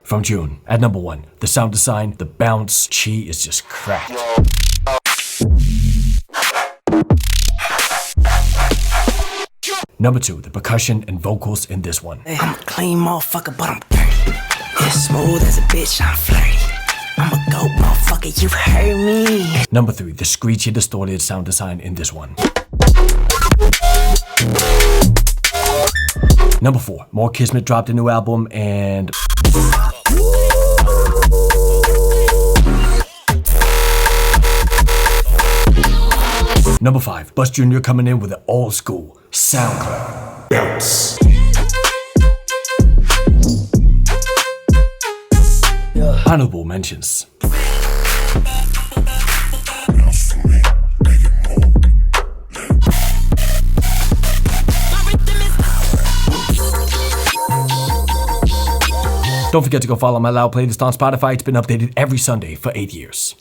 from June. At number 1, the sound design, the bounce, Chi is just cracked. Number 2, the percussion and vocals in this one. I'm a clean motherfucker, but I'm dirty. Yeah, smooth as a bitch, I'm flirty. I'm a goat motherfucker, you heard me. Number 3, the screechy, distorted sound design in this one. Number 4, More Kismet dropped a new album, and Number 5, Bus Jr. coming in with an old school SoundCloud bounce. Honorable mentions. Don't forget to go follow my Loud playlist on Spotify. It's been updated every Sunday for 8 years.